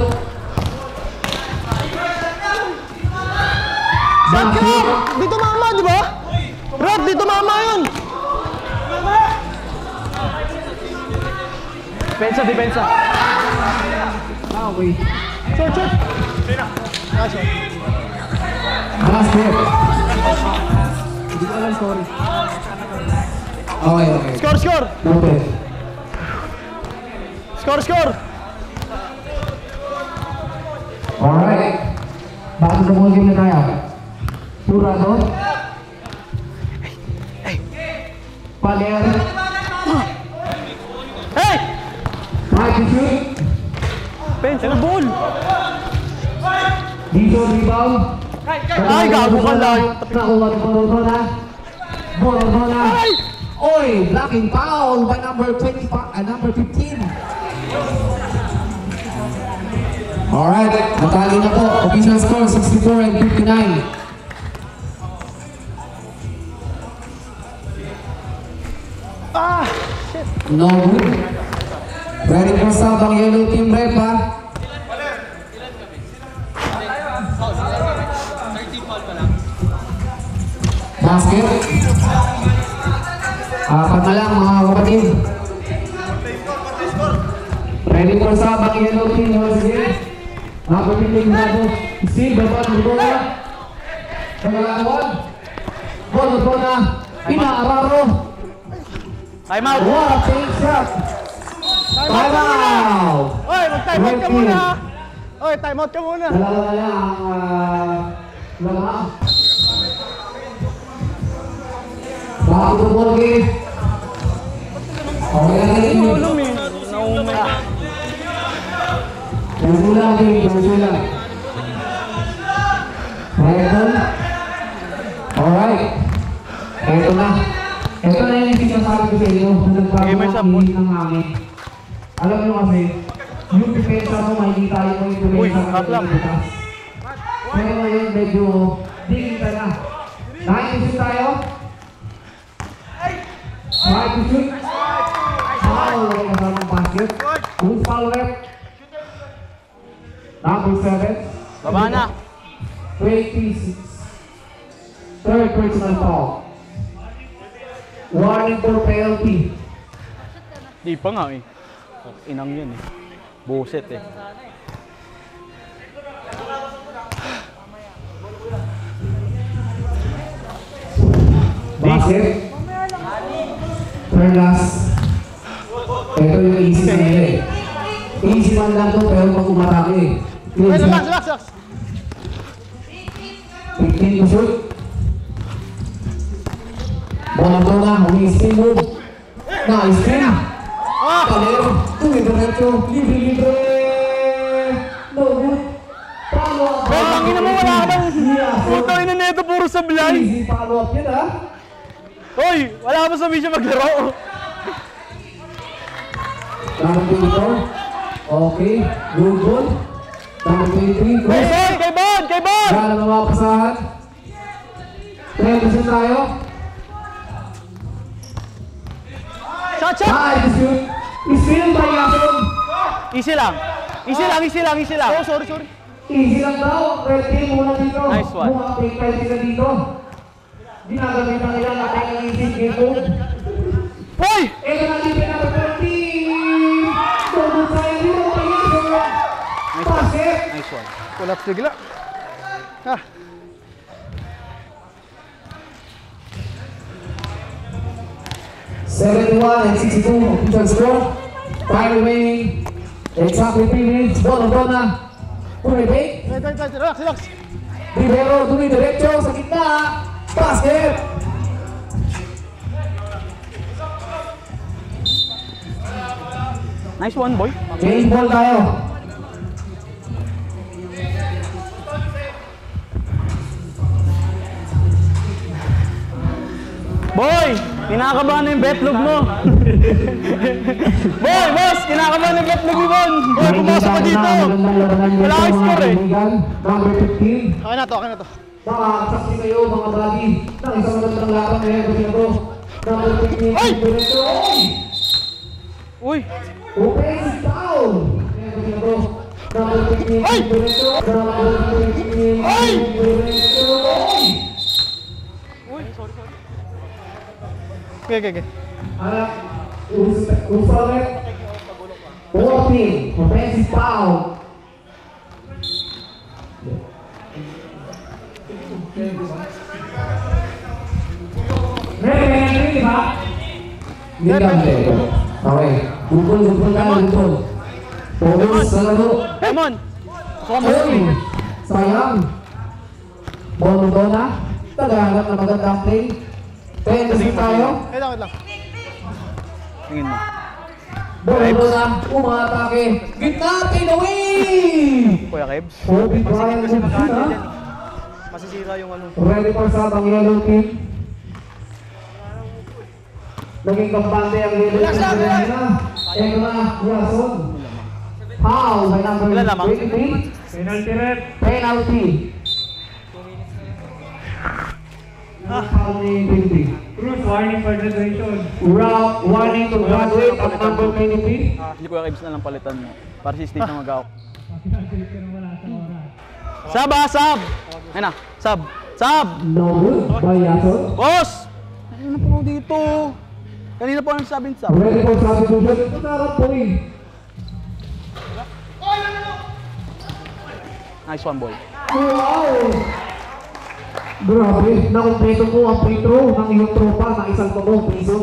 Sakyo! Dito mama, di ba? Brad, dito mama yun! Depensa! Okay. Short! Basket. Hindi ko alam, sorry. Okay. Score! Noted. Score! Alright. Bago sa ball game na tayo. Purado. Paler. Hey! Right to shoot. Pencil ball! Dito rebound. Ay, gago ka layo. Nakuha ni Bonordona. Oy, blocking foul by number 15. Alright, matali na po. Official score 64 and 59. No good. Ready for sub ang yellow team rep ha. Basket. Apat na lang mga kapatid. Ready for sub ang yellow team once again. Napapiling na po. Steve, dapat ng bola. Pagkakawan. Bonordona. Inaararo. Time out! What a fake shot. Time out. Oy, mag-timeout ka muna ha! Oy, timeout ka muna! Dalawa na lang ang lamang. Bago to ball game. Okay na rin yun. Tersulang game, tersulang. Reton. Alright. Ito na. Ito na yung sinasabi ko sa inyo. Nagpapakakinig ng hangin. Alam nyo kasi, yung depensa mo, hindi tayo mo yung depensa ng butas. Pero ngayon, medyo dingin na. Nakikisip tayo. Right to shoot. Foul, wala kasamang basket. Who's foul rep? Number 7. Baba na! 26. Third personal foul. Warning for penalty. Di pa nga eh. Inang yun eh. Buset eh. Basket. Third last. Ito yung easy na nila eh. Easy man lang to pero pag umatake eh. Oy, relax! 15 to shoot. Bonordona, umi-spin move. Na-spin. Paler. Tuwi diretso. Libre. No good. Follow up. Ang ina mo, wala ka bang... Puto, ina neto, puro sablay. Easy follow up yun ha. Hoy, wala ka ba sa mission maglaro? Number 24. Okay. Good ball. Number 23. Kay Bon! Wala na mapasahan. 3% tayo. Shot! Time to shoot. Is-fill by Yason. Easy lang. Oh, sorry. Easy lang daw. Red team muna dito. Nice one. Mukhang take 20 na dito. Ginagamitan nila na kaya isip dito. Hoy! Ito na libre number 14. Double sayang dito. Basket. Nice one. Collapse bigla. Ah. And 62 official score. Time remaining. Exactly 3 minutes. Bonodona. Pumibig. Relax, relax. Rivero dumidiretso sa gitna. Basket. Nice one, boy. Change ball tayo. Boy! Kinakabahan na yung betlog mo. Boy, boss! Kinakabahan na yung betlog mo, Bon. Boy, pumasok ka dito. Wala kang score eh. Number 15. Okay na to, okay na to. Saksi kayo mga bagi ng isang magandang laban ngayon kasi ito. Number 15. Ay! Oy! Uy! Offensive foul! Ngayon kasi ito. Number 15. Ay! Number 15. Ay! Okay, okay, okay. Anak, ulit. 14. Offensive foul. Penalty, di ba? Hindi ka dito. Okay. Bukol tayo, bukol. Focus sa laro. Come on! Suka mo Oy! Sayang. Bonodona. Tagahanap na magandang play. Penalty tayo. Wait lang, wait lang. Tingin mo. Bonodona. Umatake. Gitna, take away! Kuya Kebs. Kobe Bryant Kasi na magkano sila. dyan. Masisira yung ano. Ready for shot ang yellow team. Naging kampante ang yellow team kanina. Ito na, Yason. Foul by number Wala lamang. 23. Penalty red. Penalty. Foul ni 20. Cruz, warning for graduation. Round warning to graduate at number 23. Hindi Kuya Kebs na lang palitan mo. Para si Steve na mag-out. Sab ah, sab! Ayun na, sab! Sab! No good by Yason. Boss! Ano po dito? Kanina po ang sabing sab. Ready for substitution. Ito na po eh. Nice one, boy. Wow! Grabe, nakumpleto mo ang free throw ng iyong tropa na isang mo piso.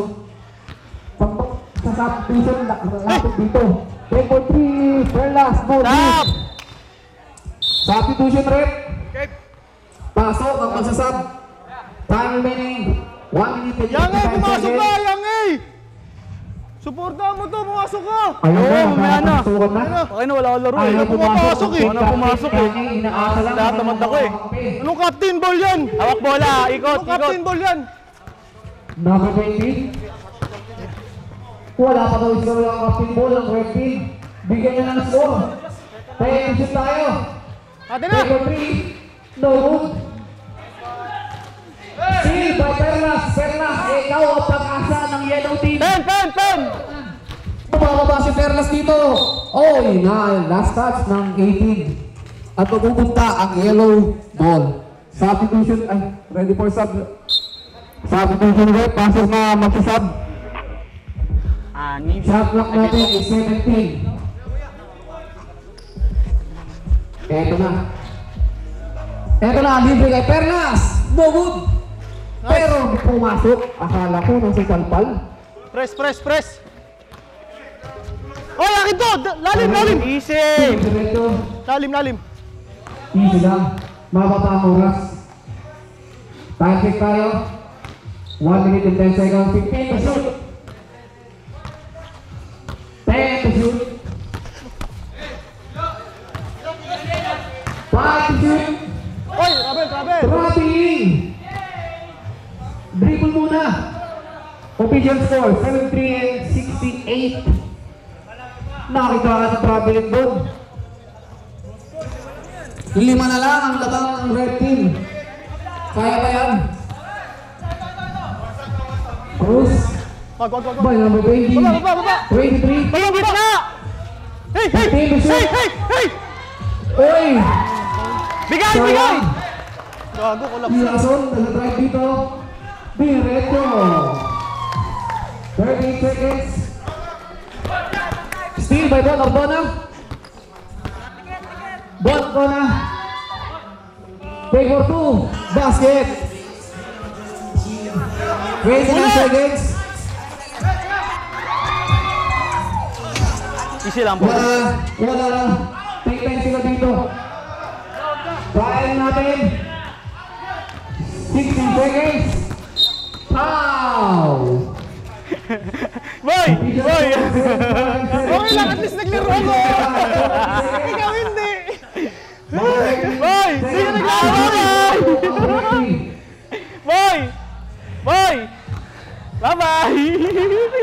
Sa substitution, lapit dito. 10-3, Perlas, no Sab! lead. Substitution rep. Pasok ang magsasab. Time remaining. 1 minute and 55 Yang eh, pumasok ka, seconds. Yang eh! Suportahan mo to, pumasok ka! Ayun Oo, na, mamaya na. nakapasukan na. Okay na, wala akong laro eh. Ayaw pumapasok eh. Ayaw pumasok eh. Inaasa lang. Lahat tamad ako eh. Anong captain ball yan? Hawak bola, ikot, Anong ikot. captain ball yan? Number 20. Wala pa daw score ang captain ball ng red team. Bigyan niya ng score. Tayo, shoot tayo. Ate na! Take 3. No good. Seal by Perlas. Perlas, ikaw ang pag-asa ng yellow team. Pen! Bumababa si Perlas dito. Oh, yun na. Last touch ng 18. At pupunta ang yellow ball. Substitution, ay, ready for sub. Substitution rep, pasok na magsasub. Anim. Shot clock natin is 17. Eto na. Eto na, libre kay Perlas. No good. Pero pumasok. Akala ko nasa salpal. Press! Oy, akin to! Lalim! Easy! Diretso. Lalim! Easy lang. Mababa ang oras. Time check tayo. 1 minute and 10 seconds. 15 to shoot. 10 to shoot. 5 to shoot. Oy, travel! Traveling. Dribble muna. Official score, 73 and 68. Nakita ka sa traveling doon. 5 na lang ang labang ng red team. Kaya ba yan? Cruz. Wag! By number 20. Baba! 23. Bayong gitna! Hey! Oy! Bigay! Sayang. Gago, collapse. Yason, nag-drive dito. Diretso. 30 seconds. Steal by Bon Ordona. Bon Ordona. Take for 2. Basket. 29 seconds. Easy lang po. Wala lang. Take time sila dito. Trial natin. 16 seconds. Pow! Boy! Boy! Okay lang, at least naglaro ako. Ikaw hindi. Boy! Sige naglaro! Boy! Boy! Bye-bye!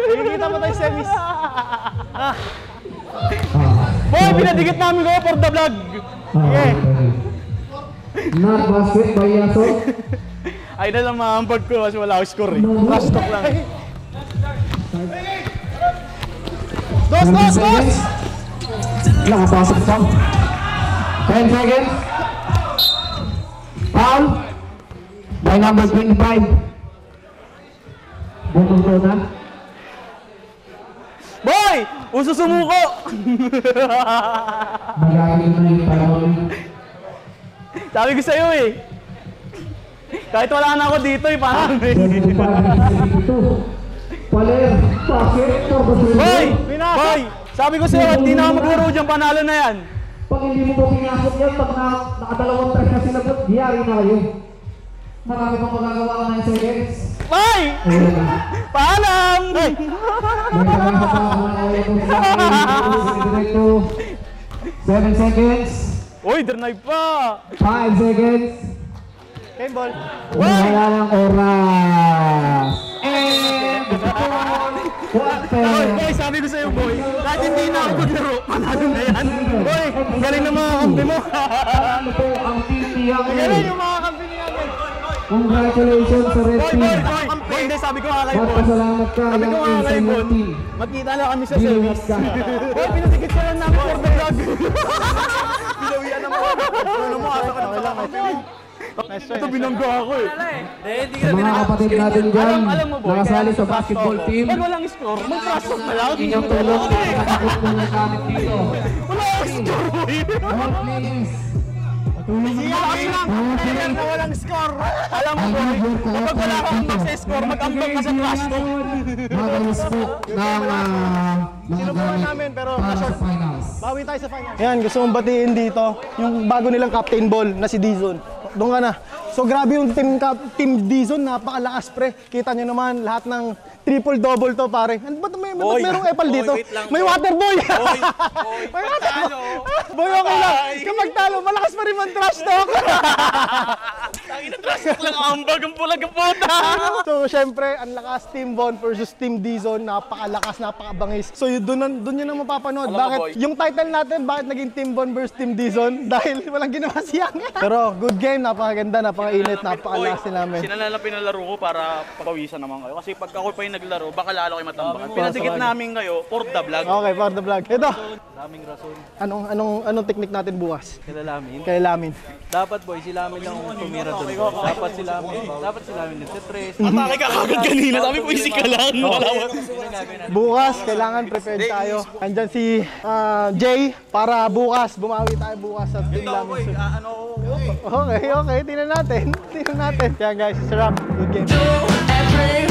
Nakikita mo tayo semis. Boy! Pinadikit namin ko for the vlog! Okay. Not basket by Yaso. Ay na lang maambag ko kasi wala akong score eh. Trash talk lang. Dos, dos, dos! Nakapasok pa. 10 seconds. Foul. By number 25. Butong to na. Boy! Uso sumuko! Magaling na yung panahon. Sabi ko sa'yo eh. Kahit wala na ako dito eh, paano eh. Paler, basket, Boy! Boy! Sabi ko sa'yo, hindi na ako maglaro dyan, panalo na yan. Pag hindi mo ba pinasok yan, pag nakadalawang try na sinagot, diyari na kayo. Marami pang magagawa ka 9 seconds. Boy! Paalam! May kaganda pa ako na ayaw kong direkto. 7 seconds. Uy, dernay pa! 5 seconds. Game ball. Wala ng oras. And Boy, boy, sabi ko sa'yo, boy, kahit hindi na ako maglaro, panalo na yan. Boy, ang galing ng mga kampi mo. ano po ang titiyang Galing yung mga kampi niya. Congratulations sa Red Boy, Team. boy, boy! Boy, hindi, sabi ko nga kayo, boy. Magpasalamat ka Sabi ng ko nga kayo, Insane boy. Team. Magkita na kami sa Binuwas service. ka. Boy, pinadikit ka lang namin for the vlog. Binawian na mo. Ano mo, asa ka na pala. Ito binangga ako eh. Sa mga kapatid natin dyan, Alam mo, boy, nakasali kaya sa basketball team, Pag walang score, mag-trash talk na lang. inyong tulong, nakakot mo na gamit dito. Wala akong score, boy. All please. Kaya na walang score. Alam mo, boy, kapag wala kang mag-score, mag-ambag ka sa trash talk. Magayos po ng mga Sinubukan gamit namin, pero para sa na-short. finals. Bawi tayo sa final. Yan, gusto kong batiin dito yung bago nilang captain ball na si Dizon. Doon ka na. So grabe yung team Dizon, napakalakas pre. Kita nyo naman lahat ng triple-double to pare. Ano ba may merong epal dito? May water boy. May water boy. Boy, okay lang. Kapag talo, malakas pa rin man trash talk. Tangina trash talk lang, ambag ang pulag ang puta. So syempre, ang lakas Team Von versus Team Dizon, napakalakas, napakabangis. So doon yun ang mapapanood. Alam mo, Bakit boy. yung title natin, bakit naging Team Von versus Team Dizon? Dahil walang ginawa siyang. Pero good game, napakaganda, napakainit, napakalakas din namin. Sila na pinalaro ko para papawisan naman kayo. Kasi pag ako pa yung naglaro, baka lalo kayo matambakan. Pinadikit namin kayo for the vlog. Okay, for the vlog. Ito, Daming rason. anong technique natin bukas? Kilalamin. Kay Lamin. Dapat boy, sila amin lang tumira doon. Dapat sila amin nagsistress. Atake ka kagad kanina, sabi ko easy ka lang. Wala mo. Bukas, kailangan prepared tayo. Andyan si Jay para bukas, bumawi tayo bukas sa Team Lamin. Okay, tingnan natin. Tingnan natin. Kaya guys, sarap. Good game.